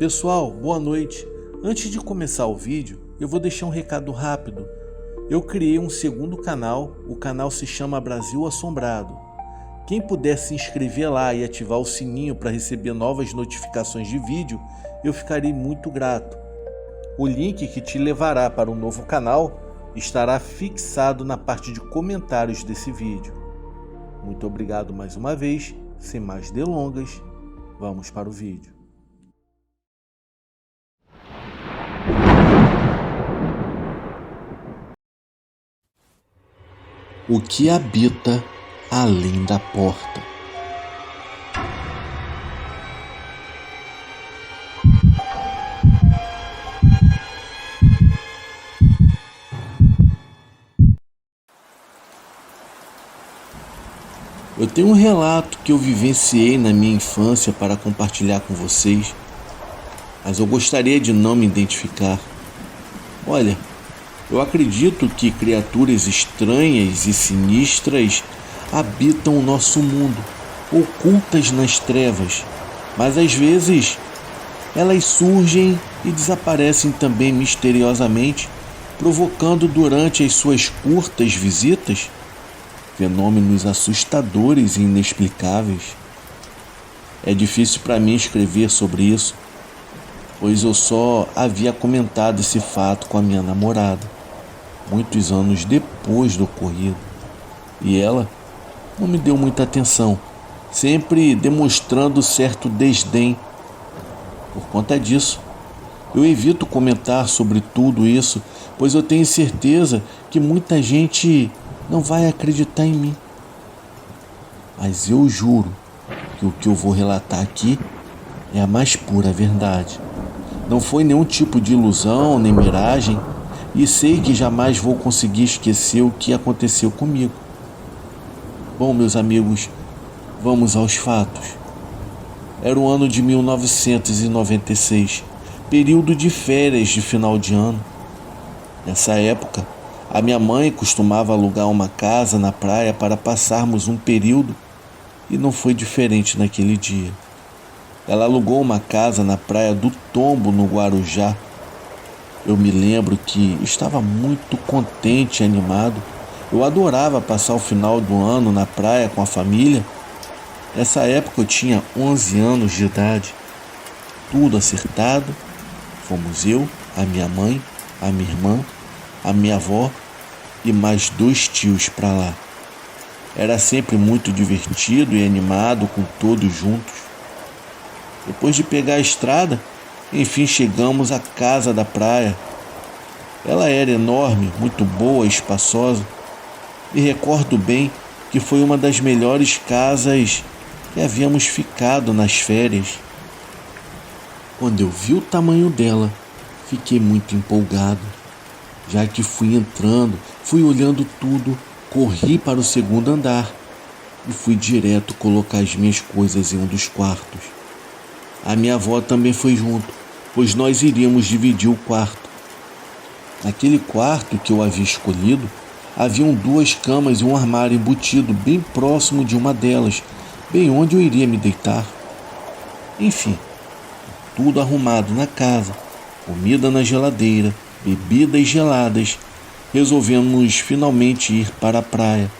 Pessoal, boa noite. Antes de começar o vídeo, eu vou deixar um recado rápido. Eu criei um segundo canal, o canal se chama Brasil Assombrado. Quem puder se inscrever lá e ativar o sininho para receber novas notificações de vídeo, eu ficarei muito grato. O link que te levará para o novo canal estará fixado na parte de comentários desse vídeo. Muito obrigado mais uma vez, sem mais delongas, vamos para o vídeo. O que habita além da porta? Eu tenho um relato que eu vivenciei na minha infância para compartilhar com vocês, mas eu gostaria de não me identificar. Olha, eu acredito que criaturas estranhas e sinistras habitam o nosso mundo, ocultas nas trevas, mas às vezes elas surgem e desaparecem também misteriosamente, provocando durante as suas curtas visitas fenômenos assustadores e inexplicáveis. É difícil para mim escrever sobre isso, pois eu só havia comentado esse fato com a minha namorada muitos anos depois do ocorrido, e ela não me deu muita atenção, sempre demonstrando certo desdém. Por conta disso, eu evito comentar sobre tudo isso, pois eu tenho certeza que muita gente não vai acreditar em mim. Mas eu juro que o que eu vou relatar aqui é a mais pura verdade. Não foi nenhum tipo de ilusão nem miragem, e sei que jamais vou conseguir esquecer o que aconteceu comigo. Bom, meus amigos, vamos aos fatos. Era o ano de 1996, período de férias de final de ano. Nessa época, a minha mãe costumava alugar uma casa na praia para passarmos um período, e não foi diferente naquele dia. Ela alugou uma casa na praia do Tombo, no Guarujá. Eu me lembro que estava muito contente e animado. Eu adorava passar o final do ano na praia com a família. Nessa época eu tinha 11 anos de idade. Tudo acertado. Fomos eu, a minha mãe, a minha irmã, a minha avó e mais 2 tios para lá. Era sempre muito divertido e animado com todos juntos. Depois de pegar a estrada, enfim chegamos à casa da praia. Ela era enorme, muito boa, espaçosa. Me recordo bem que foi uma das melhores casas que havíamos ficado nas férias. Quando eu vi o tamanho dela, fiquei muito empolgado. Já que fui entrando, fui olhando tudo, corri para o segundo andar e fui direto colocar as minhas coisas em um dos quartos. A minha avó também foi junto, pois nós iríamos dividir o quarto. Naquele quarto que eu havia escolhido, haviam 2 camas e um armário embutido bem próximo de uma delas, bem onde eu iria me deitar. Enfim, tudo arrumado na casa, comida na geladeira, bebidas geladas. Resolvemos finalmente ir para a praia.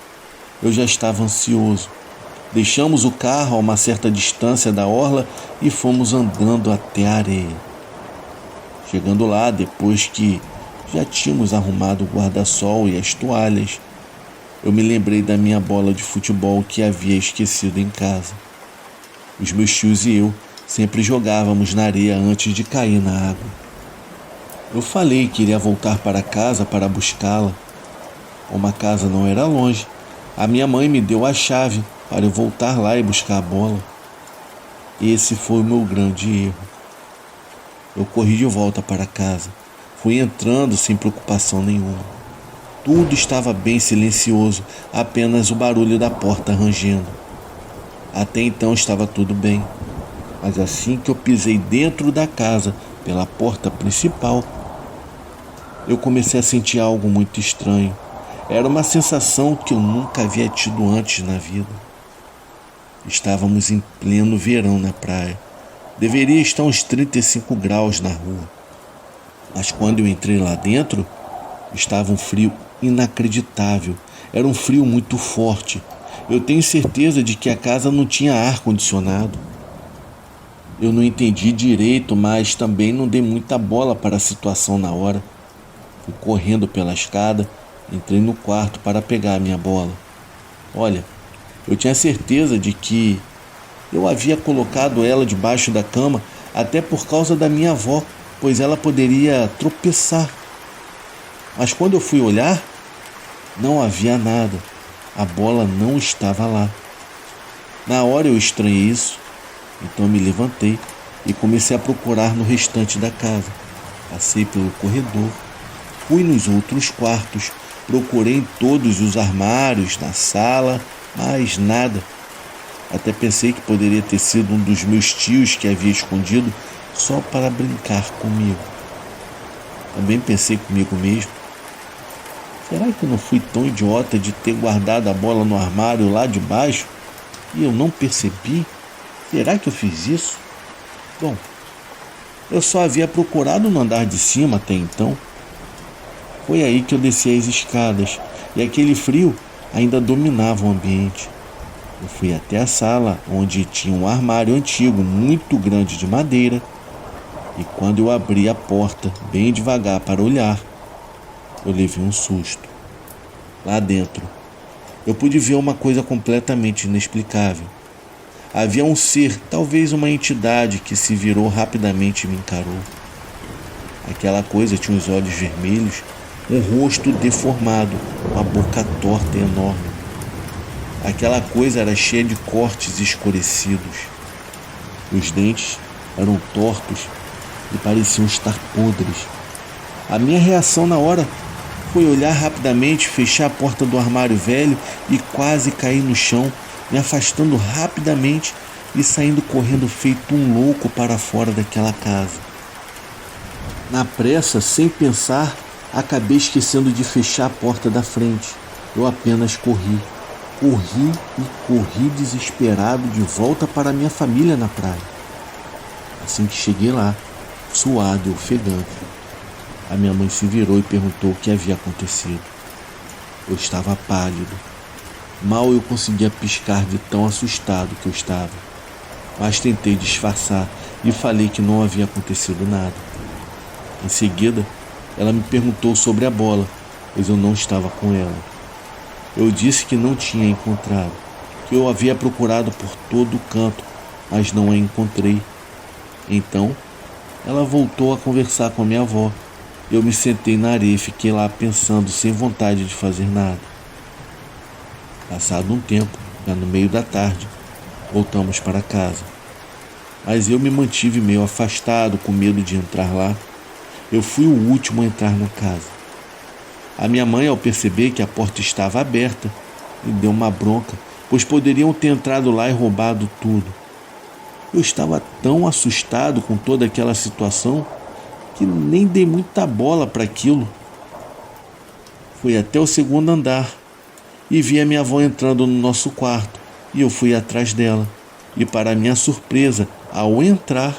Eu já estava ansioso. Deixamos o carro a uma certa distância da orla e fomos andando até a areia. Chegando lá, depois que já tínhamos arrumado o guarda-sol e as toalhas, eu me lembrei da minha bola de futebol que havia esquecido em casa. Os meus tios e eu sempre jogávamos na areia antes de cair na água. Eu falei que iria voltar para casa para buscá-la. Como a casa não era longe, a minha mãe me deu a chave para eu voltar lá e buscar a bola. Esse foi o meu grande erro. Eu corri de volta para casa. Fui entrando sem preocupação nenhuma. Tudo estava bem silencioso, apenas o barulho da porta rangendo. Até então estava tudo bem. Mas assim que eu pisei dentro da casa, pela porta principal, eu comecei a sentir algo muito estranho. Era uma sensação que eu nunca havia tido antes na vida. Estávamos em pleno verão na praia. Deveria estar uns 35 graus na rua. Mas quando eu entrei lá dentro, estava um frio inacreditável. Era um frio muito forte. Eu tenho certeza de que a casa não tinha ar-condicionado. Eu não entendi direito, mas também não dei muita bola para a situação na hora. Fui correndo pela escada, entrei no quarto para pegar a minha bola. Olha, eu tinha certeza de que eu havia colocado ela debaixo da cama até por causa da minha avó, pois ela poderia tropeçar. Mas quando eu fui olhar, não havia nada. A bola não estava lá. Na hora eu estranhei isso, então me levantei e comecei a procurar no restante da casa. Passei pelo corredor, fui nos outros quartos, procurei em todos os armários, na sala, mas nada. Até pensei que poderia ter sido um dos meus tios que havia escondido só para brincar comigo. Também pensei comigo mesmo: será que eu não fui tão idiota de ter guardado a bola no armário lá de baixo e eu não percebi? Será que eu fiz isso? Bom, eu só havia procurado no andar de cima até então. Foi aí que eu desci as escadas e aquele frio ainda dominava o ambiente. Eu fui até a sala, onde tinha um armário antigo muito grande de madeira, e quando eu abri a porta bem devagar para olhar, eu levei um susto. Lá dentro, eu pude ver uma coisa completamente inexplicável. Havia um ser, talvez uma entidade, que se virou rapidamente e me encarou. Aquela coisa tinha os olhos vermelhos, um rosto deformado, uma boca torta e enorme. Aquela coisa era cheia de cortes escurecidos. Os dentes eram tortos e pareciam estar podres. A minha reação na hora foi olhar rapidamente, fechar a porta do armário velho e quase cair no chão, me afastando rapidamente e saindo correndo feito um louco para fora daquela casa. Na pressa, sem pensar, acabei esquecendo de fechar a porta da frente. Eu apenas corri e corri desesperado de volta para minha família na praia. Assim que cheguei lá, suado e ofegante, a minha mãe se virou e perguntou o que havia acontecido. Eu estava pálido. Mal eu conseguia piscar de tão assustado que eu estava. Mas tentei disfarçar e falei que não havia acontecido nada. Em seguida, ela me perguntou sobre a bola, pois eu não estava com ela. Eu disse que não tinha encontrado, que eu havia procurado por todo o canto, mas não a encontrei. Então, ela voltou a conversar com a minha avó. Eu me sentei na areia e fiquei lá pensando, sem vontade de fazer nada. Passado um tempo, já no meio da tarde, voltamos para casa. Mas eu me mantive meio afastado, com medo de entrar lá. Eu fui o último a entrar na casa. A minha mãe, ao perceber que a porta estava aberta, me deu uma bronca, pois poderiam ter entrado lá e roubado tudo. Eu estava tão assustado com toda aquela situação que nem dei muita bola para aquilo. Fui até o segundo andar e vi a minha avó entrando no nosso quarto, e eu fui atrás dela. E para minha surpresa, ao entrar,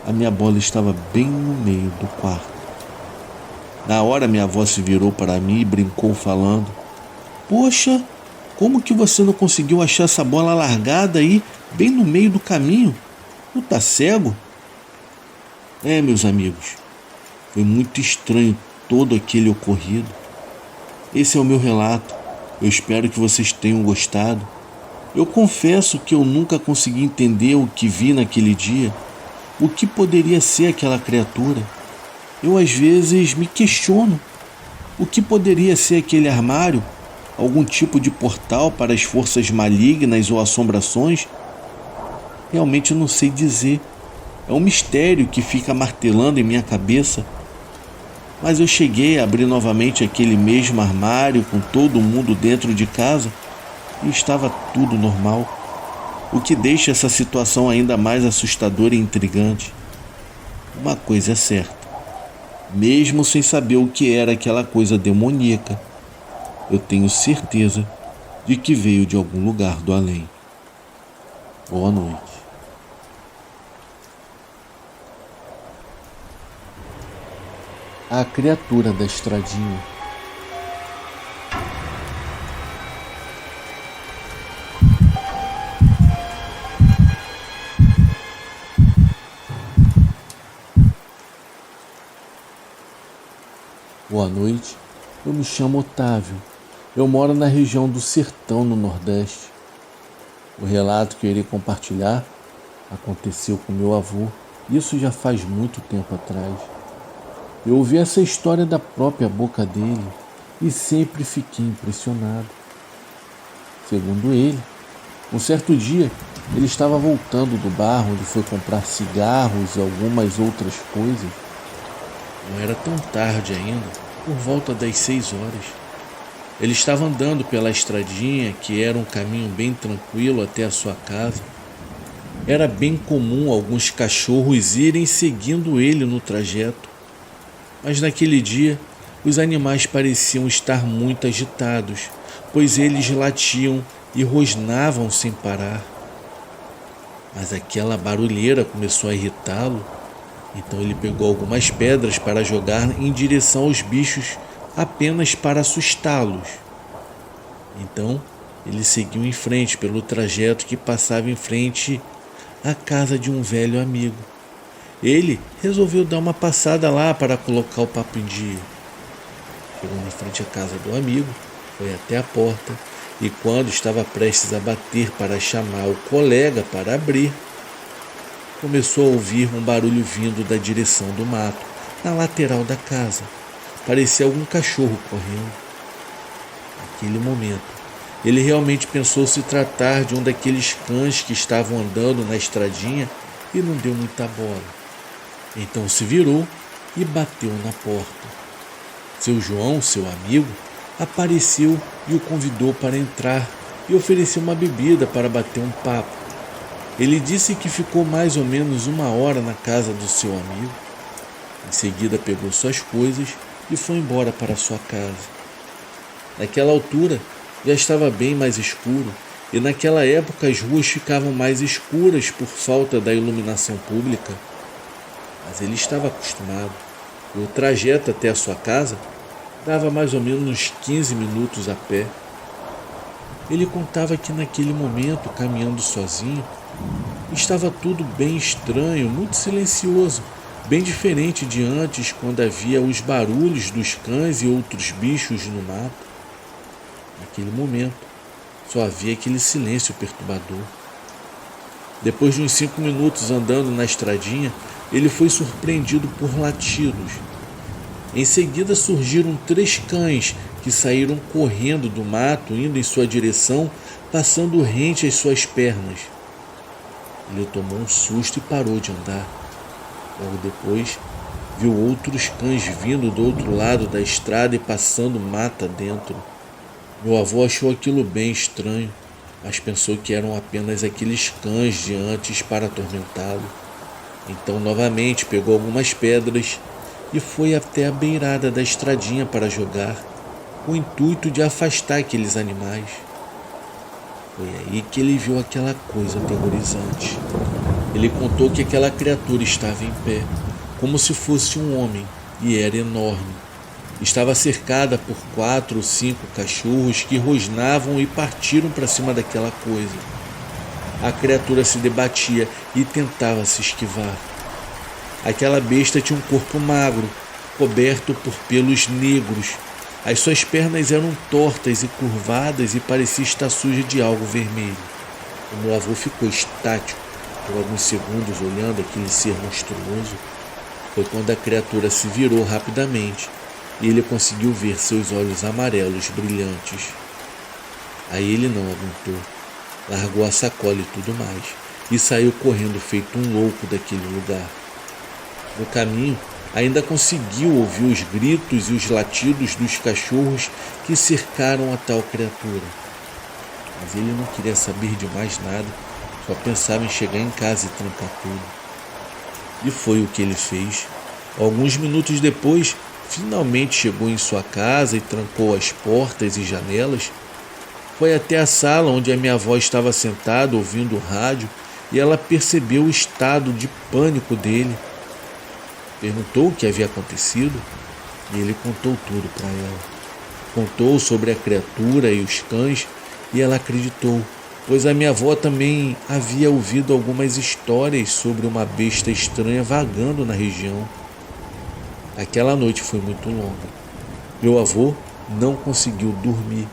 a minha bola estava bem no meio do quarto. Na hora minha avó se virou para mim e brincou falando: "Poxa, como que você não conseguiu achar essa bola largada aí, bem no meio do caminho? Não tá cego?" Meus amigos, foi muito estranho todo aquele ocorrido. Esse é o meu relato. Eu espero que vocês tenham gostado. Eu confesso que eu nunca consegui entender o que vi naquele dia. O que poderia ser aquela criatura? Eu às vezes me questiono. O que poderia ser aquele armário? Algum tipo de portal para as forças malignas ou assombrações? Realmente eu não sei dizer. É um mistério que fica martelando em minha cabeça. Mas eu cheguei a abrir novamente aquele mesmo armário com todo mundo dentro de casa e estava tudo normal, o que deixa essa situação ainda mais assustadora e intrigante. Uma coisa é certa: mesmo sem saber o que era aquela coisa demoníaca, eu tenho certeza de que veio de algum lugar do além. Boa noite. A criatura da estradinha. Boa noite, eu me chamo Otávio. Eu moro na região do Sertão, no Nordeste. O relato que eu irei compartilhar aconteceu com meu avô. Isso já faz muito tempo atrás. Eu ouvi essa história da própria boca dele e sempre fiquei impressionado. Segundo ele, um certo dia ele estava voltando do bar onde foi comprar cigarros e algumas outras coisas. Não era tão tarde ainda, por volta das 6 horas. Ele estava andando pela estradinha, que era um caminho bem tranquilo até a sua casa. Era bem comum alguns cachorros irem seguindo ele no trajeto. Mas naquele dia, os animais pareciam estar muito agitados, pois eles latiam e rosnavam sem parar. Mas aquela barulheira começou a irritá-lo. Então ele pegou algumas pedras para jogar em direção aos bichos, apenas para assustá-los. Então ele seguiu em frente pelo trajeto que passava em frente à casa de um velho amigo. Ele resolveu dar uma passada lá para colocar o papo em dia. Chegando em frente à casa do amigo, foi até a porta e quando estava prestes a bater para chamar o colega para abrir, começou a ouvir um barulho vindo da direção do mato, na lateral da casa. Parecia algum cachorro correndo. Naquele momento, ele realmente pensou se tratar de um daqueles cães que estavam andando na estradinha e não deu muita bola. Então se virou e bateu na porta. Seu João, seu amigo, apareceu e o convidou para entrar e ofereceu uma bebida para bater um papo. Ele disse que ficou mais ou menos 1 hora na casa do seu amigo. Em seguida pegou suas coisas e foi embora para sua casa. Naquela altura já estava bem mais escuro e naquela época as ruas ficavam mais escuras por falta da iluminação pública. Mas ele estava acostumado e o trajeto até a sua casa dava mais ou menos uns 15 minutos a pé. Ele contava que naquele momento, caminhando sozinho, estava tudo bem estranho, muito silencioso, bem diferente de antes, quando havia os barulhos dos cães e outros bichos no mato. Naquele momento, só havia aquele silêncio perturbador. Depois de uns 5 minutos andando na estradinha, ele foi surpreendido por latidos. Em seguida surgiram 3 cães que saíram correndo do mato, indo em sua direção, passando rente às suas pernas. Ele tomou um susto e parou de andar. Logo depois, viu outros cães vindo do outro lado da estrada e passando mata dentro. Meu avô achou aquilo bem estranho, mas pensou que eram apenas aqueles cães de antes para atormentá-lo. Então novamente pegou algumas pedras e foi até a beirada da estradinha para jogar, com o intuito de afastar aqueles animais. Foi aí que ele viu aquela coisa aterrorizante. Ele contou que aquela criatura estava em pé, como se fosse um homem, e era enorme. Estava cercada por 4 ou 5 cachorros que rosnavam e partiram para cima daquela coisa. A criatura se debatia e tentava se esquivar. Aquela besta tinha um corpo magro, coberto por pelos negros. As suas pernas eram tortas e curvadas e parecia estar suja de algo vermelho. O meu avô ficou estático por alguns segundos olhando aquele ser monstruoso. Foi quando a criatura se virou rapidamente e ele conseguiu ver seus olhos amarelos brilhantes. Aí ele não aguentou, largou a sacola e tudo mais e saiu correndo feito um louco daquele lugar. No caminho, ainda conseguiu ouvir os gritos e os latidos dos cachorros que cercaram a tal criatura. Mas ele não queria saber de mais nada, só pensava em chegar em casa e trancar tudo. E foi o que ele fez. Alguns minutos depois, finalmente chegou em sua casa e trancou as portas e janelas. Foi até a sala onde a minha avó estava sentada ouvindo o rádio e ela percebeu o estado de pânico dele. Perguntou o que havia acontecido E ele contou tudo para ela. Contou sobre a criatura e os cães e ela acreditou, pois a minha avó também havia ouvido algumas histórias sobre uma besta estranha vagando na região. Aquela noite foi muito longa. Meu avô não conseguiu dormir,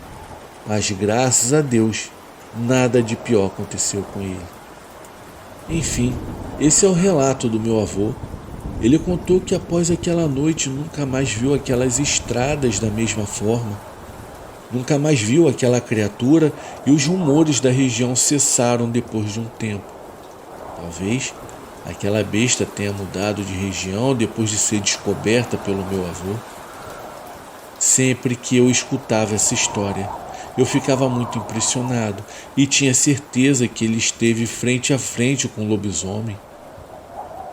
mas graças a Deus, nada de pior aconteceu com ele. Enfim, esse é o relato do meu avô. Ele contou que após aquela noite nunca mais viu aquelas estradas da mesma forma. Nunca mais viu aquela criatura e os rumores da região cessaram depois de um tempo. Talvez aquela besta tenha mudado de região depois de ser descoberta pelo meu avô. Sempre que eu escutava essa história, eu ficava muito impressionado e tinha certeza que ele esteve frente a frente com o lobisomem.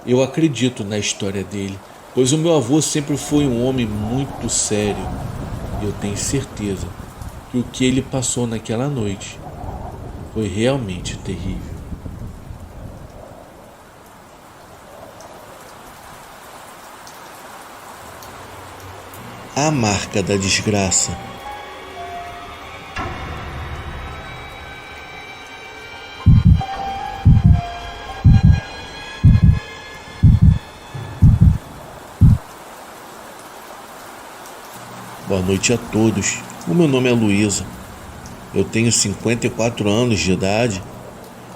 Eu acredito na história dele, pois o meu avô sempre foi um homem muito sério. E eu tenho certeza que o que ele passou naquela noite foi realmente terrível. A marca da desgraça. Boa noite a todos. O meu nome é Luísa. Eu tenho 54 anos de idade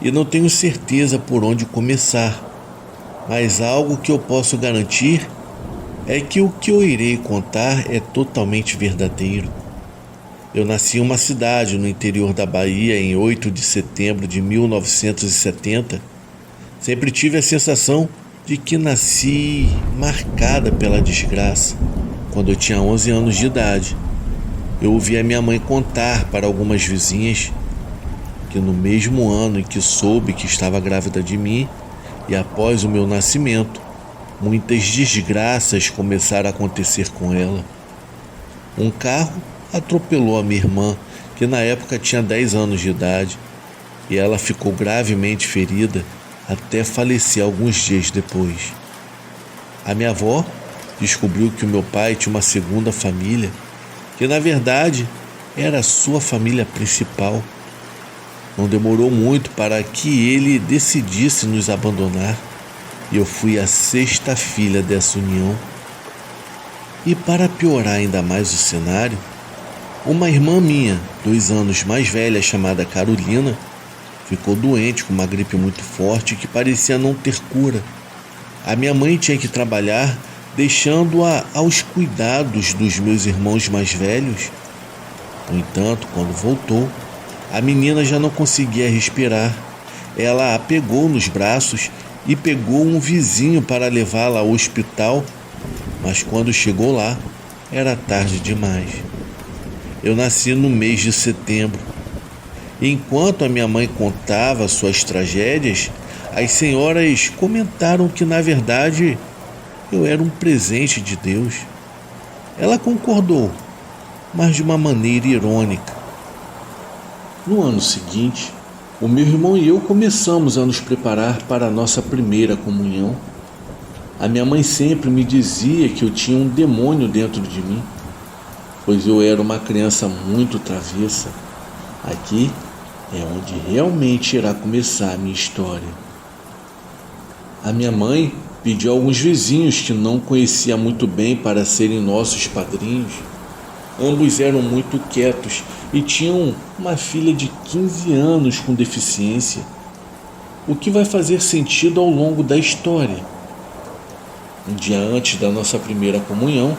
e não tenho certeza por onde começar, mas algo que eu posso garantir é que o que eu irei contar é totalmente verdadeiro. Eu nasci em uma cidade no interior da Bahia em 8 de setembro de 1970. Sempre tive a sensação de que nasci marcada pela desgraça. Quando eu tinha 11 anos de idade, eu ouvi a minha mãe contar para algumas vizinhas que no mesmo ano em que soube que estava grávida de mim e após o meu nascimento, muitas desgraças começaram a acontecer com ela. Um carro atropelou a minha irmã, que na época tinha 10 anos de idade, e ela ficou gravemente ferida até falecer alguns dias depois. A minha avó descobriu que o meu pai tinha uma segunda família, que na verdade era a sua família principal. Não demorou muito para que ele decidisse nos abandonar. E eu fui a sexta filha dessa união. E para piorar ainda mais o cenário, uma irmã minha, 2 anos mais velha, chamada Carolina, ficou doente com uma gripe muito forte que parecia não ter cura. A minha mãe tinha que trabalhar, deixando-a aos cuidados dos meus irmãos mais velhos. No entanto, quando voltou, a menina já não conseguia respirar. Ela a pegou nos braços e pegou um vizinho para levá-la ao hospital, mas quando chegou lá, era tarde demais. Eu nasci no mês de setembro. Enquanto a minha mãe contava suas tragédias, as senhoras comentaram que, na verdade, eu era um presente de Deus. Ela concordou, mas de uma maneira irônica. No ano seguinte, o meu irmão e eu começamos a nos preparar para a nossa primeira comunhão. A minha mãe sempre me dizia que eu tinha um demônio dentro de mim, pois eu era uma criança muito travessa. Aqui é onde realmente irá começar a minha história. A minha mãe pediu a alguns vizinhos que não conhecia muito bem para serem nossos padrinhos. Ambos eram muito quietos e tinham uma filha de 15 anos com deficiência, o que vai fazer sentido ao longo da história. Um dia antes da nossa primeira comunhão,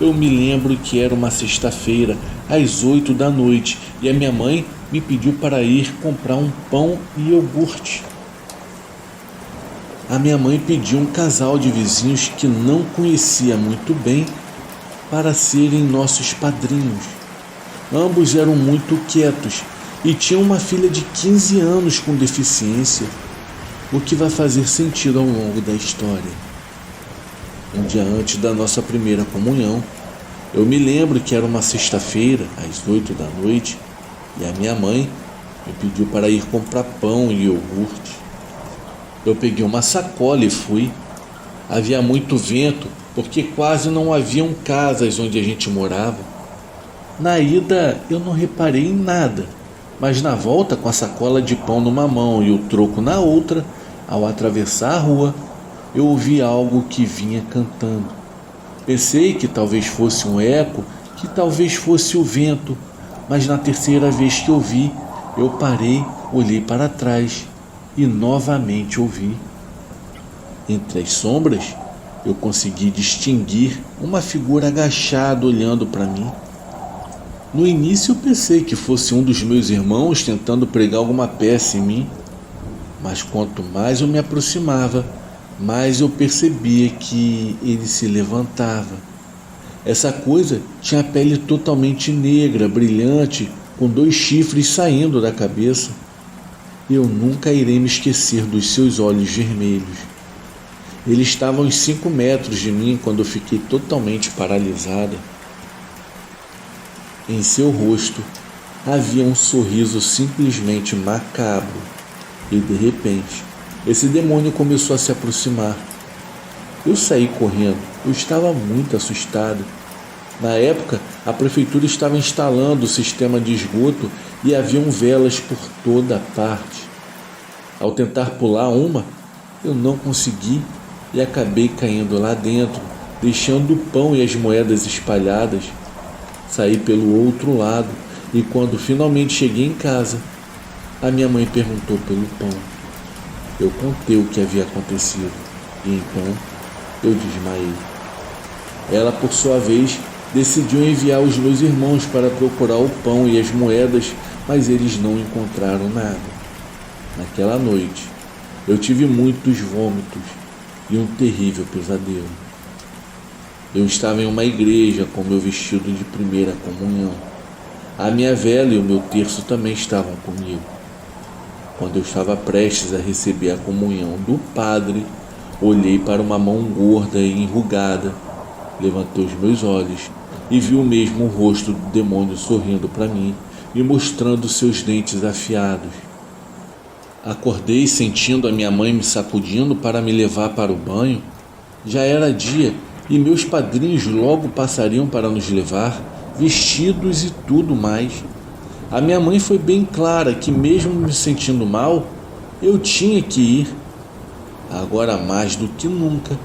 eu me lembro que era uma sexta-feira, às 8 da noite, e a minha mãe me pediu para ir comprar um pão e iogurte. A minha mãe pediu um casal de vizinhos que não conhecia muito bem para serem nossos padrinhos. Ambos eram muito quietos e tinham uma filha de 15 anos com deficiência, o que vai fazer sentido ao longo da história. Um dia antes da nossa primeira comunhão, eu me lembro que era uma sexta-feira, às 8 da noite, e a minha mãe me pediu para ir comprar pão e iogurte. Eu peguei uma sacola e fui. Havia muito vento porque quase não haviam casas onde a gente morava. Na ida eu não reparei em nada, mas na volta, com a sacola de pão numa mão e o troco na outra, ao atravessar a rua, eu ouvi algo que vinha cantando. Pensei que talvez fosse um eco, que talvez fosse o vento, mas na terceira vez que ouvi, eu parei, olhei para trás e novamente ouvi. Entre as sombras, eu consegui distinguir uma figura agachada olhando para mim. No início eu pensei que fosse um dos meus irmãos tentando pregar alguma peça em mim, mas quanto mais eu me aproximava, mais eu percebia que ele se levantava. Essa coisa tinha a pele totalmente negra, brilhante, com 2 chifres saindo da cabeça. Eu nunca irei me esquecer dos seus olhos vermelhos. Ele estava a uns 5 metros de mim quando eu fiquei totalmente paralisada. Em seu rosto havia um sorriso simplesmente macabro. E de repente, esse demônio começou a se aproximar. Eu saí correndo. Eu estava muito assustado. Na época, a prefeitura estava instalando o sistema de esgoto e haviam velas por toda parte. Ao tentar pular uma, eu não consegui e acabei caindo lá dentro, deixando o pão e as moedas espalhadas. Saí pelo outro lado e quando finalmente cheguei em casa, a minha mãe perguntou pelo pão. Eu contei o que havia acontecido e então eu desmaiei. Ela, por sua vez, decidiu enviar os meus irmãos para procurar o pão e as moedas, mas eles não encontraram nada. Naquela noite, eu tive muitos vômitos e um terrível pesadelo. Eu estava em uma igreja com meu vestido de primeira comunhão. A minha vela e o meu terço também estavam comigo. Quando eu estava prestes a receber a comunhão do padre, olhei para uma mão gorda e enrugada, levantei os meus olhos e vi o mesmo rosto do demônio sorrindo para mim e mostrando seus dentes afiados. Acordei sentindo a minha mãe me sacudindo para me levar para o banho. Já era dia e meus padrinhos logo passariam para nos levar, vestidos e tudo mais. A minha mãe foi bem clara que mesmo me sentindo mal, eu tinha que ir. Agora mais do que nunca,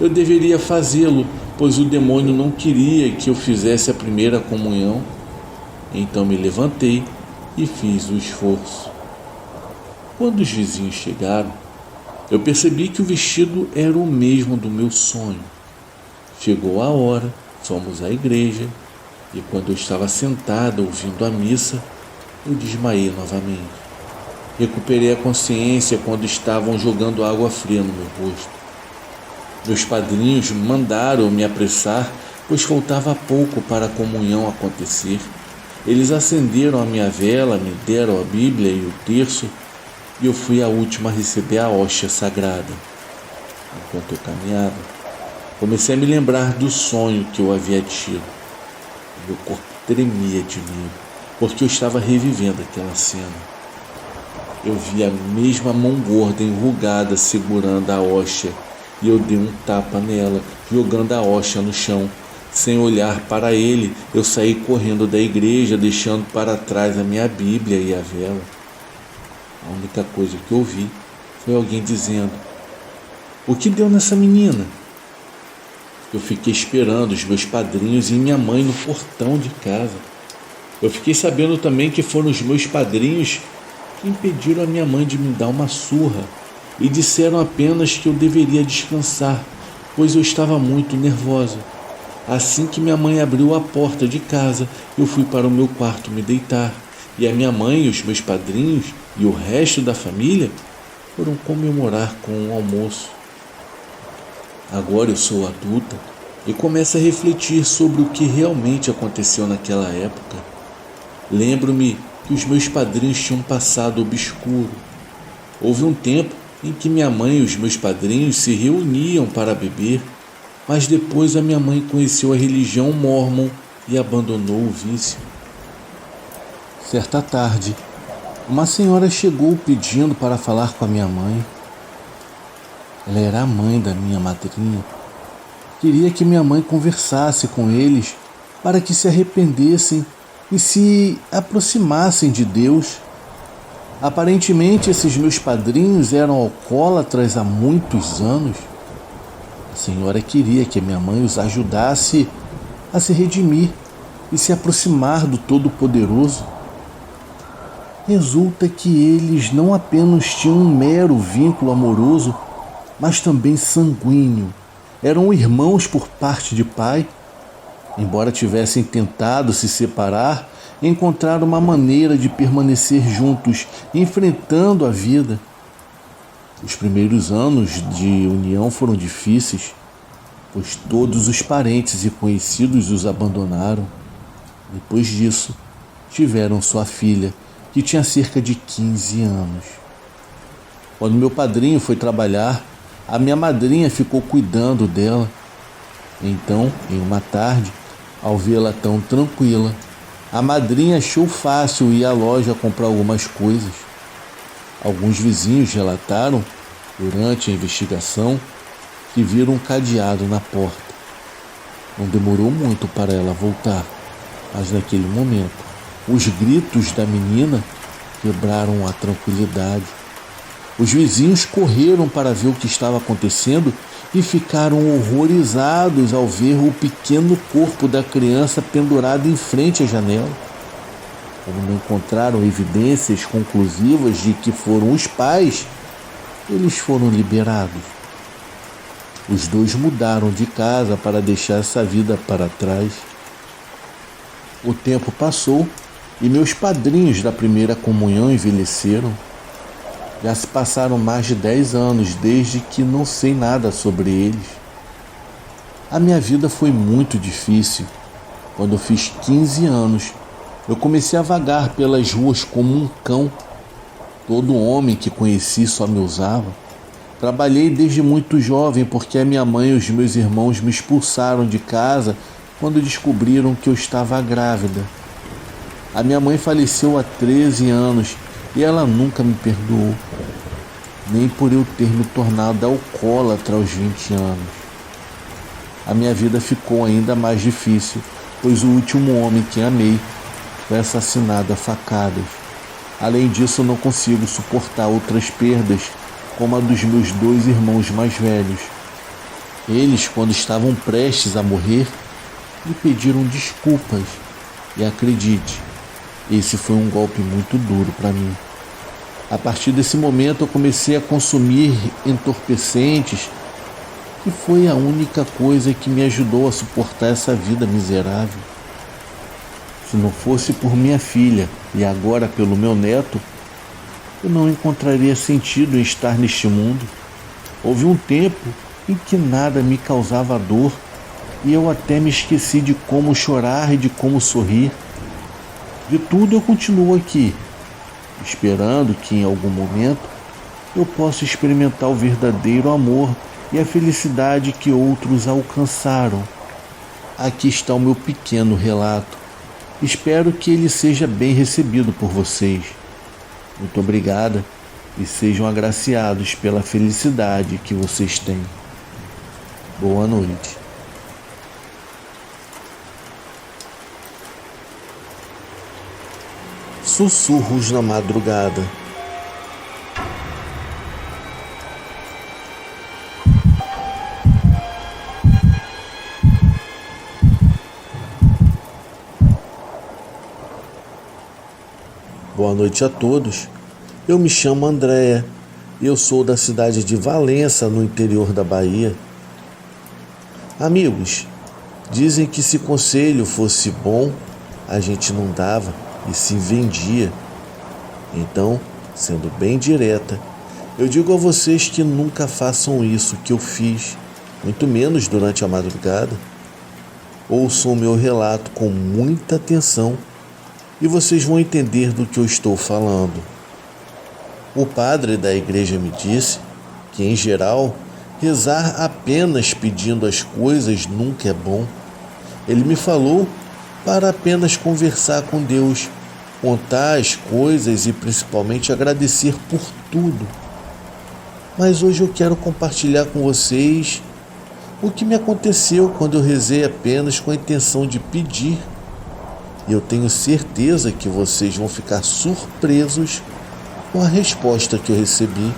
eu deveria fazê-lo, pois o demônio não queria que eu fizesse a primeira comunhão. Então me levantei e fiz o esforço. Quando os vizinhos chegaram, eu percebi que o vestido era o mesmo do meu sonho. Chegou a hora, fomos à igreja e quando eu estava sentada ouvindo a missa, eu desmaiei novamente. Recuperei a consciência quando estavam jogando água fria no meu rosto. Meus padrinhos mandaram me apressar, pois faltava pouco para a comunhão acontecer. Eles acenderam a minha vela, me deram a Bíblia e o terço, e eu fui a última a receber a hóstia sagrada. Enquanto eu caminhava, comecei a me lembrar do sonho que eu havia tido. Meu corpo tremia de medo, porque eu estava revivendo aquela cena. Eu vi a mesma mão gorda enrugada segurando a hóstia, e eu dei um tapa nela, jogando a hóstia no chão. Sem olhar para ele, eu saí correndo da igreja, deixando para trás a minha Bíblia e a vela. A única coisa que ouvi foi alguém dizendo: "O que deu nessa menina?" Eu fiquei esperando os meus padrinhos e minha mãe no portão de casa. Eu fiquei sabendo também que foram os meus padrinhos que impediram a minha mãe de me dar uma surra e disseram apenas que eu deveria descansar, pois eu estava muito nervosa. Assim que minha mãe abriu a porta de casa, eu fui para o meu quarto me deitar, e a minha mãe, os meus padrinhos e o resto da família foram comemorar com um almoço. Agora eu sou adulta e começo a refletir sobre o que realmente aconteceu naquela época. Lembro-me que os meus padrinhos tinham um passado obscuro. Houve um tempo em que minha mãe e os meus padrinhos se reuniam para beber, mas depois a minha mãe conheceu a religião mórmon e abandonou o vício. Certa tarde, uma senhora chegou pedindo para falar com a minha mãe. Ela era a mãe da minha madrinha. Queria que minha mãe conversasse com eles para que se arrependessem e se aproximassem de Deus. Aparentemente, esses meus padrinhos eram alcoólatras há muitos anos. A senhora queria que minha mãe os ajudasse a se redimir e se aproximar do Todo-Poderoso. Resulta que eles não apenas tinham um mero vínculo amoroso, mas também sanguíneo. Eram irmãos por parte de pai. Embora tivessem tentado se separar, encontraram uma maneira de permanecer juntos, enfrentando a vida. Os primeiros anos de união foram difíceis, pois todos os parentes e conhecidos os abandonaram. Depois disso, tiveram sua filha, que tinha cerca de 15 anos. Quando meu padrinho foi trabalhar, a minha madrinha ficou cuidando dela. Então, em uma tarde, ao vê-la tão tranquila, a madrinha achou fácil ir à loja comprar algumas coisas. Alguns vizinhos relataram, durante a investigação, que viram um cadeado na porta. Não demorou muito para ela voltar, mas naquele momento, os gritos da menina quebraram a tranquilidade. Os vizinhos correram para ver o que estava acontecendo e ficaram horrorizados ao ver o pequeno corpo da criança pendurado em frente à janela. Como não encontraram evidências conclusivas de que foram os pais, eles foram liberados. Os dois mudaram de casa para deixar essa vida para trás. O tempo passou e meus padrinhos da primeira comunhão envelheceram. Já se passaram mais de 10 anos desde que não sei nada sobre eles. A minha vida foi muito difícil. Quando eu fiz 15 anos, eu comecei a vagar pelas ruas como um cão. Todo homem que conheci só me usava. Trabalhei desde muito jovem porque a minha mãe e os meus irmãos me expulsaram de casa quando descobriram que eu estava grávida. A minha mãe faleceu há 13 anos e ela nunca me perdoou, nem por eu ter me tornado alcoólatra aos 20 anos. A minha vida ficou ainda mais difícil, pois o último homem que amei foi assassinado a facadas. Além disso, eu não consigo suportar outras perdas, como a dos meus 2 irmãos mais velhos. Eles, quando estavam prestes a morrer, me pediram desculpas. E acredite, esse foi um golpe muito duro para mim. A partir desse momento eu comecei a consumir entorpecentes, que foi a única coisa que me ajudou a suportar essa vida miserável. Se não fosse por minha filha e agora pelo meu neto, eu não encontraria sentido em estar neste mundo. Houve um tempo em que nada me causava dor e eu até me esqueci de como chorar e de como sorrir. De tudo eu continuo aqui, esperando que em algum momento eu possa experimentar o verdadeiro amor e a felicidade que outros alcançaram. Aqui está o meu pequeno relato. Espero que ele seja bem recebido por vocês. Muito obrigada e sejam agraciados pela felicidade que vocês têm. Boa noite. Sussurros na madrugada. Boa noite a todos. Eu me chamo Andréia e eu sou da cidade de Valença, no interior da Bahia. Amigos, dizem que se conselho fosse bom, a gente não dava e se vendia. Então, sendo bem direta, eu digo a vocês que nunca façam isso que eu fiz, muito menos durante a madrugada. Ouçam o meu relato com muita atenção e vocês vão entender do que eu estou falando. O padre da igreja me disse que, em geral, rezar apenas pedindo as coisas nunca é bom. Ele me falou para apenas conversar com Deus, contar as coisas e principalmente agradecer por tudo. Mas hoje eu quero compartilhar com vocês o que me aconteceu quando eu rezei apenas com a intenção de pedir. E eu tenho certeza que vocês vão ficar surpresos com a resposta que eu recebi.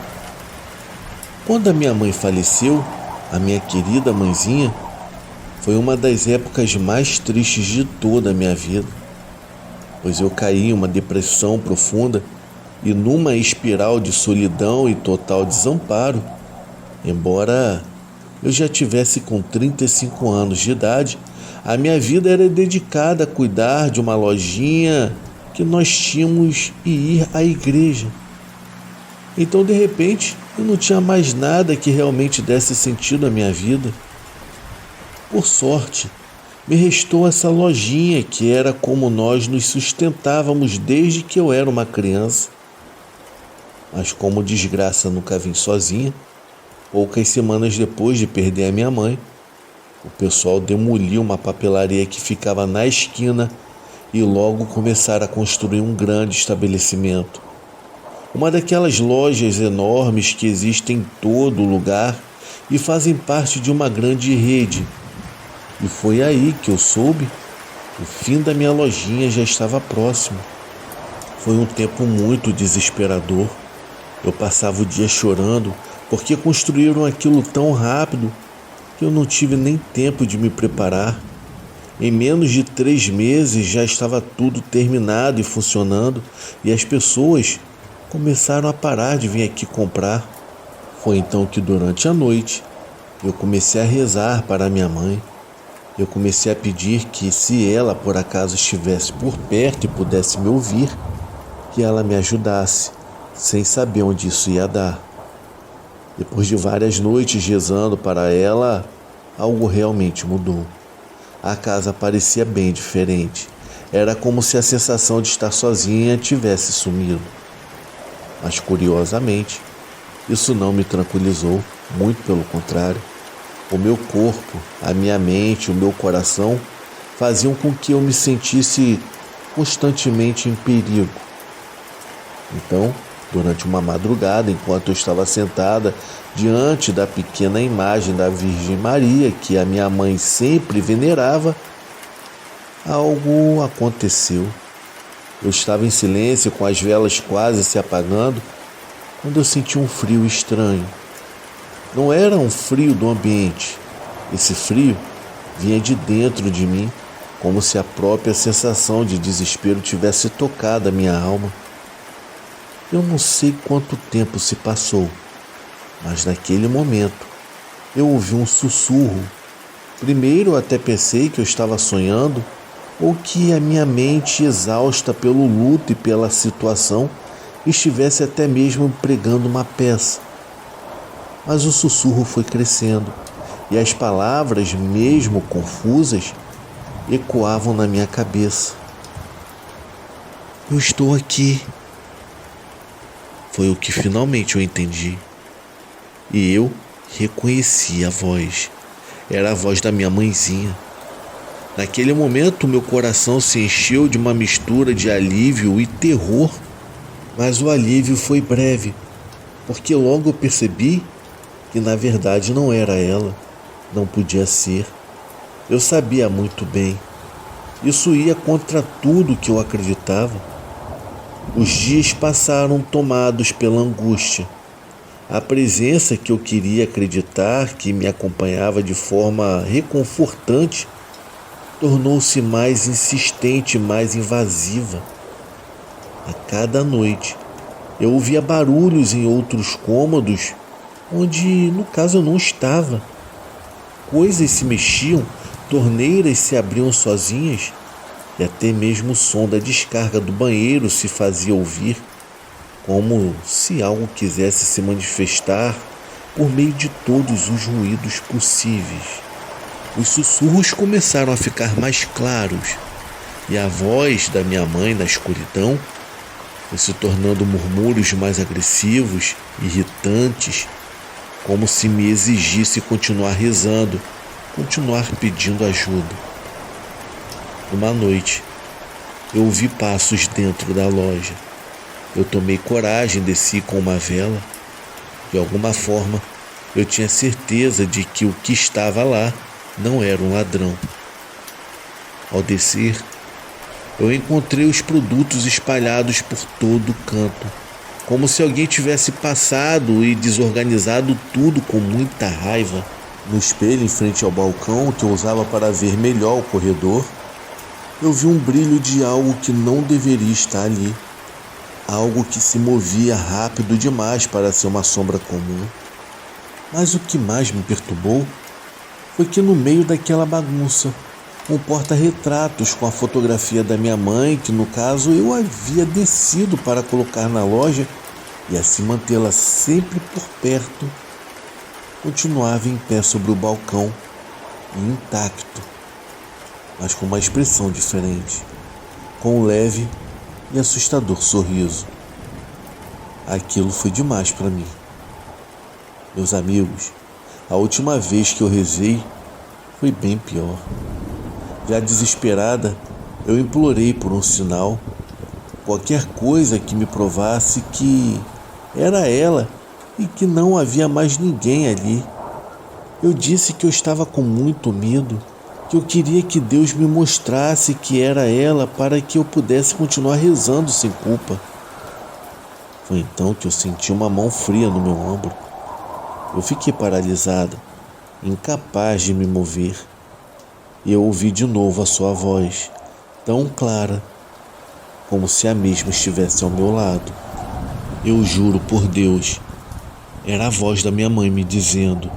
Quando a minha mãe faleceu, a minha querida mãezinha, foi uma das épocas mais tristes de toda a minha vida, pois eu caí em uma depressão profunda e numa espiral de solidão e total desamparo. Embora eu já tivesse com 35 anos de idade, a minha vida era dedicada a cuidar de uma lojinha que nós tínhamos e ir à igreja. Então, de repente, eu não tinha mais nada que realmente desse sentido à minha vida. Por sorte, me restou essa lojinha que era como nós nos sustentávamos desde que eu era uma criança. Mas como desgraça nunca vim sozinha, poucas semanas depois de perder a minha mãe, o pessoal demoliu uma papelaria que ficava na esquina e logo começaram a construir um grande estabelecimento. Uma daquelas lojas enormes que existem em todo lugar e fazem parte de uma grande rede. E foi aí que eu soube que o fim da minha lojinha já estava próximo. Foi um tempo muito desesperador. Eu passava o dia chorando porque construíram aquilo tão rápido que eu não tive nem tempo de me preparar. Em menos de 3 meses já estava tudo terminado e funcionando e as pessoas começaram a parar de vir aqui comprar. Foi então que durante a noite eu comecei a rezar para minha mãe. Eu comecei a pedir que, se ela por acaso estivesse por perto e pudesse me ouvir, que ela me ajudasse, sem saber onde isso ia dar. Depois de várias noites rezando para ela, algo realmente mudou. A casa parecia bem diferente. Era como se a sensação de estar sozinha tivesse sumido. Mas, curiosamente, isso não me tranquilizou, muito pelo contrário. O meu corpo, a minha mente, o meu coração faziam com que eu me sentisse constantemente em perigo. Então, durante uma madrugada, enquanto eu estava sentada diante da pequena imagem da Virgem Maria, que a minha mãe sempre venerava, algo aconteceu. Eu estava em silêncio, com as velas quase se apagando, quando eu senti um frio estranho. Não era um frio do ambiente. Esse frio vinha de dentro de mim, como se a própria sensação de desespero tivesse tocado a minha alma. Eu não sei quanto tempo se passou, mas naquele momento eu ouvi um sussurro. Primeiro eu até pensei que eu estava sonhando ou que a minha mente, exausta pelo luto e pela situação, estivesse até mesmo pregando uma peça. Mas o sussurro foi crescendo e as palavras, mesmo confusas, ecoavam na minha cabeça. Eu estou aqui. Foi o que finalmente eu entendi. E eu reconheci a voz. Era a voz da minha mãezinha. Naquele momento, meu coração se encheu de uma mistura de alívio e terror. Mas o alívio foi breve, porque logo eu percebi que na verdade não era ela, não podia ser. Eu sabia muito bem. Isso ia contra tudo que eu acreditava. Os dias passaram tomados pela angústia. A presença que eu queria acreditar, que me acompanhava de forma reconfortante, tornou-se mais insistente, mais invasiva. A cada noite, eu ouvia barulhos em outros cômodos, onde, no caso, eu não estava. Coisas se mexiam, torneiras se abriam sozinhas, e até mesmo o som da descarga do banheiro se fazia ouvir, como se algo quisesse se manifestar por meio de todos os ruídos possíveis. Os sussurros começaram a ficar mais claros, e a voz da minha mãe na escuridão foi se tornando murmúrios mais agressivos, irritantes, como se me exigisse continuar rezando, continuar pedindo ajuda. Uma noite, eu ouvi passos dentro da loja. Eu tomei coragem, desci com uma vela. De alguma forma, Eu tinha certeza de que o que estava lá não era um ladrão. Ao descer, eu encontrei os produtos espalhados por todo o canto, como se alguém tivesse passado e desorganizado tudo com muita raiva. No espelho em frente ao balcão que eu usava para ver melhor o corredor, eu vi um brilho de algo que não deveria estar ali. Algo que se movia rápido demais para ser uma sombra comum. Mas o que mais me perturbou foi que no meio daquela bagunça, um porta-retratos com a fotografia da minha mãe, que no caso eu havia descido para colocar na loja e assim mantê-la sempre por perto, continuava em pé sobre o balcão, intacto, mas com uma expressão diferente, com um leve e assustador sorriso. Aquilo foi demais para mim. Meus amigos, a última vez que eu rezei foi bem pior. Já desesperada, eu implorei por um sinal, qualquer coisa que me provasse que era ela e que não havia mais ninguém ali. Eu disse que eu estava com muito medo, que eu queria que Deus me mostrasse que era ela para que eu pudesse continuar rezando sem culpa. Foi então que eu senti uma mão fria no meu ombro. Eu fiquei paralisada, incapaz de me mover. E eu ouvi de novo a sua voz, tão clara, como se a mesma estivesse ao meu lado. Eu juro por Deus, era a voz da minha mãe me dizendo: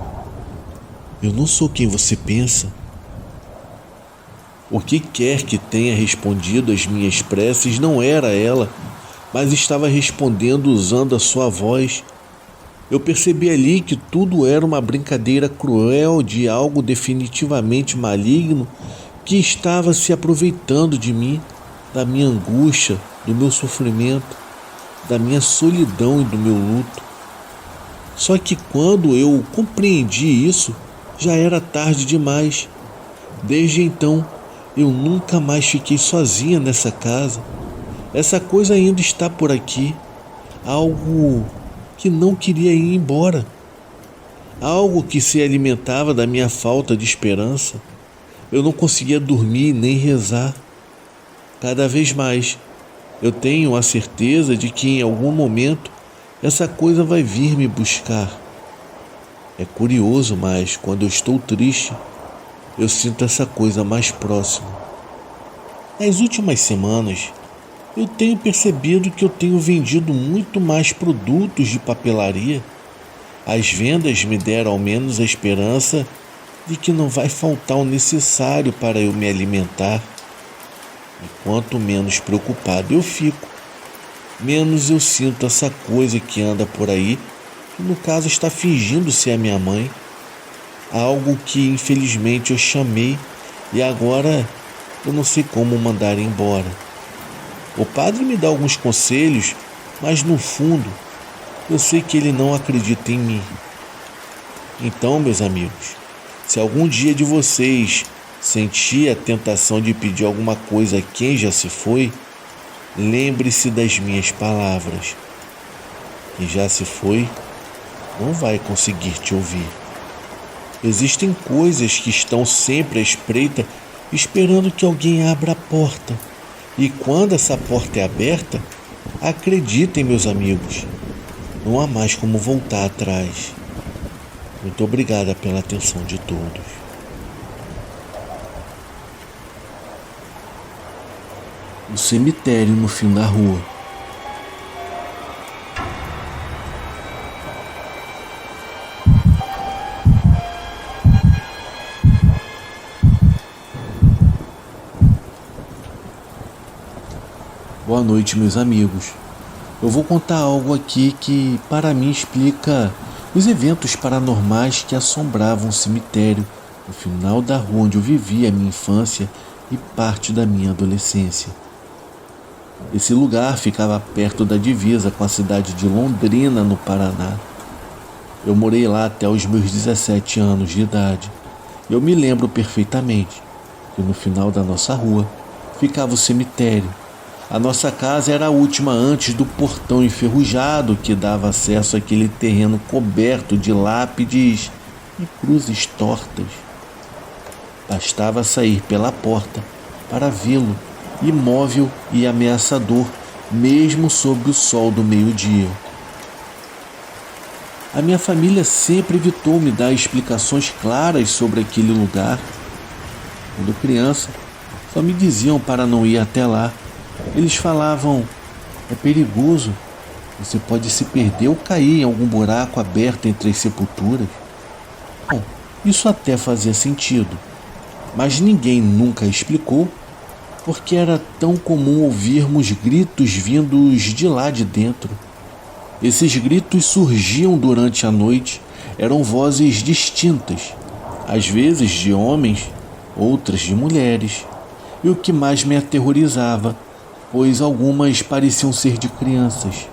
eu não sou quem você pensa. O que quer que tenha respondido às minhas preces não era ela, mas estava respondendo usando a sua voz. Eu percebi ali que tudo era uma brincadeira cruel de algo definitivamente maligno que estava se aproveitando de mim, da minha angústia, do meu sofrimento, da minha solidão e do meu luto. Só que quando eu compreendi isso, já era tarde demais. Desde então, eu nunca mais fiquei sozinha nessa casa. Essa coisa ainda está por aqui, algo que não queria ir embora, algo que se alimentava da minha falta de esperança. Eu não conseguia dormir nem rezar. Cada vez mais, eu tenho a certeza de que em algum momento essa coisa vai vir me buscar. É curioso, mas quando eu estou triste, eu sinto essa coisa mais próxima. Nas últimas semanas, eu tenho percebido que eu tenho vendido muito mais produtos de papelaria. As vendas me deram ao menos a esperança de que não vai faltar o necessário para eu me alimentar. E quanto menos preocupado eu fico, menos eu sinto essa coisa que anda por aí, que no caso está fingindo ser a minha mãe. Algo que infelizmente eu chamei e agora eu não sei como mandar embora. O padre me dá alguns conselhos, mas no fundo eu sei que ele não acredita em mim. Então, meus amigos, se algum dia de vocês sentir a tentação de pedir alguma coisa a quem já se foi, lembre-se das minhas palavras. Quem já se foi não vai conseguir te ouvir. Existem coisas que estão sempre à espreita, esperando que alguém abra a porta. E quando essa porta é aberta, acreditem, meus amigos, não há mais como voltar atrás. Muito obrigada pela atenção de todos. O cemitério no fim da rua. Boa noite, meus amigos. Eu vou contar algo aqui que, para mim, explica os eventos paranormais que assombravam o cemitério no final da rua onde eu vivi a minha infância e parte da minha adolescência. Esse lugar ficava perto da divisa com a cidade de Londrina, no Paraná. Eu morei lá até os meus 17 anos de idade. Eu me lembro perfeitamente que no final da nossa rua ficava o cemitério, A nossa casa era a última antes do portão enferrujado que dava acesso àquele terreno coberto de lápides e cruzes tortas. Bastava sair pela porta para vê-lo, imóvel e ameaçador, mesmo sob o sol do meio-dia. A minha família sempre evitou me dar explicações claras sobre aquele lugar. Quando criança, só me diziam para não ir até lá. Eles falavam: é perigoso, você pode se perder ou cair em algum buraco aberto entre as sepulturas. Bom, isso até fazia sentido, mas ninguém nunca explicou por que era tão comum ouvirmos gritos vindos de lá de dentro. Esses gritos surgiam durante a noite, eram vozes distintas, às vezes de homens, outras de mulheres, e o que mais me aterrorizava, pois algumas pareciam ser de crianças.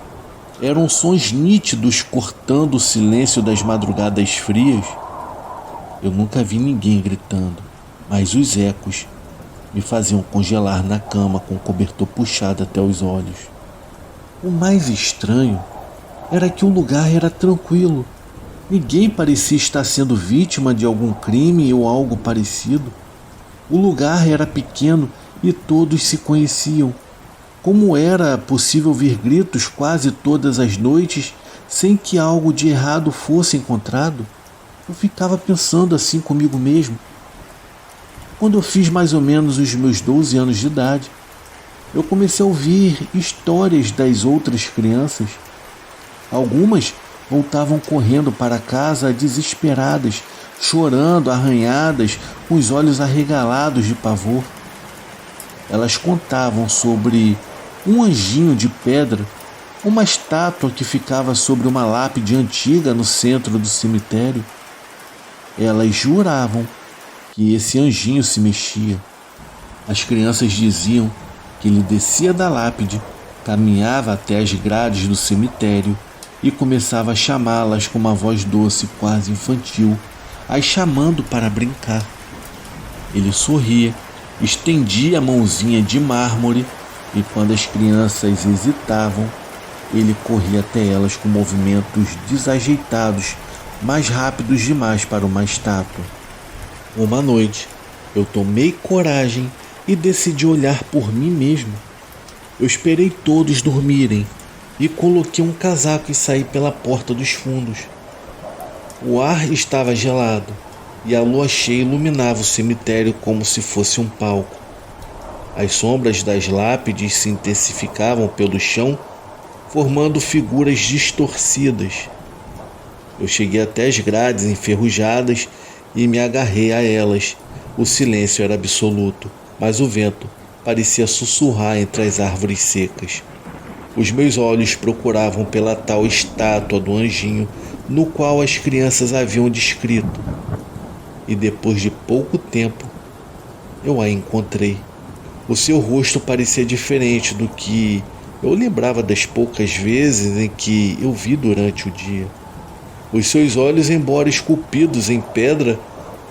Eram sons nítidos cortando o silêncio das madrugadas frias. Eu nunca vi ninguém gritando, mas os ecos me faziam congelar na cama com o cobertor puxado até os olhos. O mais estranho era que o lugar era tranquilo. Ninguém parecia estar sendo vítima de algum crime ou algo parecido. O lugar era pequeno e todos se conheciam. Como era possível ouvir gritos quase todas as noites sem que algo de errado fosse encontrado? Eu ficava pensando assim comigo mesmo. Quando eu fiz mais ou menos os meus 12 anos de idade, eu comecei a ouvir histórias das outras crianças. Algumas voltavam correndo para casa desesperadas, chorando, arranhadas, com os olhos arregalados de pavor. Elas contavam sobre um anjinho de pedra, uma estátua que ficava sobre uma lápide antiga no centro do cemitério. Elas juravam que esse anjinho se mexia. As crianças diziam que ele descia da lápide, caminhava até as grades do cemitério e começava a chamá-las com uma voz doce, quase infantil, as chamando para brincar. Ele sorria, estendia a mãozinha de mármore e quando as crianças hesitavam, ele corria até elas com movimentos desajeitados, mais rápidos demais para uma estátua. Uma noite, eu tomei coragem e decidi olhar por mim mesmo. Eu esperei todos dormirem e coloquei um casaco e saí pela porta dos fundos. O ar estava gelado e a lua cheia iluminava o cemitério como se fosse um palco. As sombras das lápides se intensificavam pelo chão, formando figuras distorcidas. Eu cheguei até as grades enferrujadas e me agarrei a elas. O silêncio era absoluto, mas o vento parecia sussurrar entre as árvores secas. Os meus olhos procuravam pela tal estátua do anjinho no qual as crianças haviam descrito. E depois de pouco tempo, eu a encontrei. O seu rosto parecia diferente do que eu lembrava das poucas vezes em que eu vi durante o dia. Os seus olhos, embora esculpidos em pedra,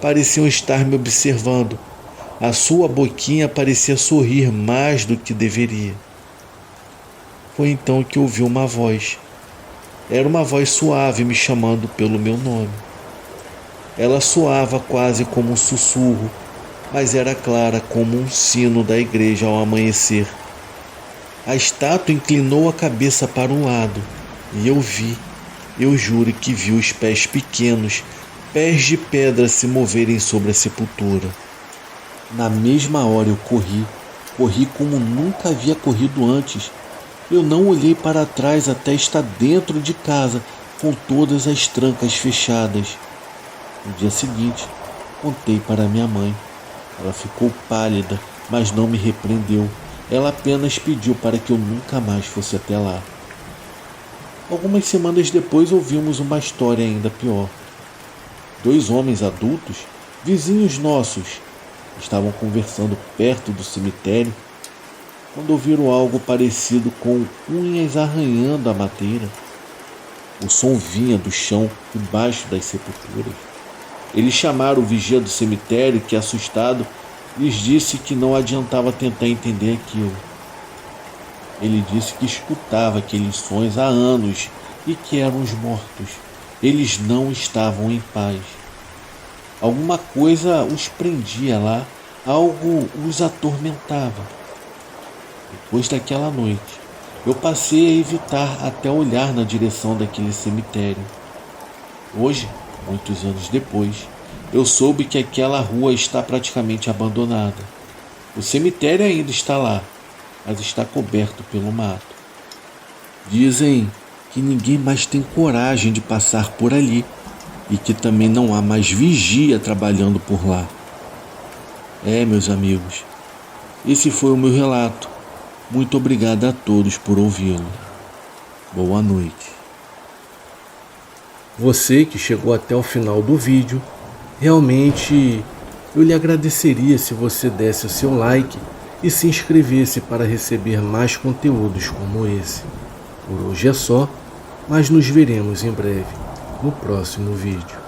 pareciam estar me observando. A sua boquinha parecia sorrir mais do que deveria. Foi então que ouvi uma voz. Era uma voz suave me chamando pelo meu nome. Ela soava quase como um sussurro, mas era clara como um sino da igreja ao amanhecer. A estátua inclinou a cabeça para um lado e eu juro que vi os pés pequenos, pés de pedra se moverem sobre a sepultura. Na mesma hora eu corri como nunca havia corrido antes. Eu não olhei para trás até estar dentro de casa com todas as trancas fechadas. No dia seguinte, contei para minha mãe. Ela ficou pálida, mas não me repreendeu. Ela apenas pediu para que eu nunca mais fosse até lá. Algumas semanas depois ouvimos uma história ainda pior. 2 homens adultos, vizinhos nossos, estavam conversando perto do cemitério quando ouviram algo parecido com unhas arranhando a madeira. O som vinha do chão embaixo das sepulturas. Eles chamaram o vigia do cemitério, que, assustado, lhes disse que não adiantava tentar entender aquilo. Ele disse que escutava aqueles sons há anos e que eram os mortos. Eles não estavam em paz. Alguma coisa os prendia lá, algo os atormentava. Depois daquela noite, eu passei a evitar até olhar na direção daquele cemitério. Hoje, muitos anos depois, eu soube que aquela rua está praticamente abandonada. O cemitério ainda está lá, mas está coberto pelo mato. Dizem que ninguém mais tem coragem de passar por ali e que também não há mais vigia trabalhando por lá. Meus amigos, esse foi o meu relato. Muito obrigado a todos por ouvi-lo. Boa noite. Você que chegou até o final do vídeo, realmente eu lhe agradeceria se você desse o seu like e se inscrevesse para receber mais conteúdos como esse. Por hoje é só, mas nos veremos em breve no próximo vídeo.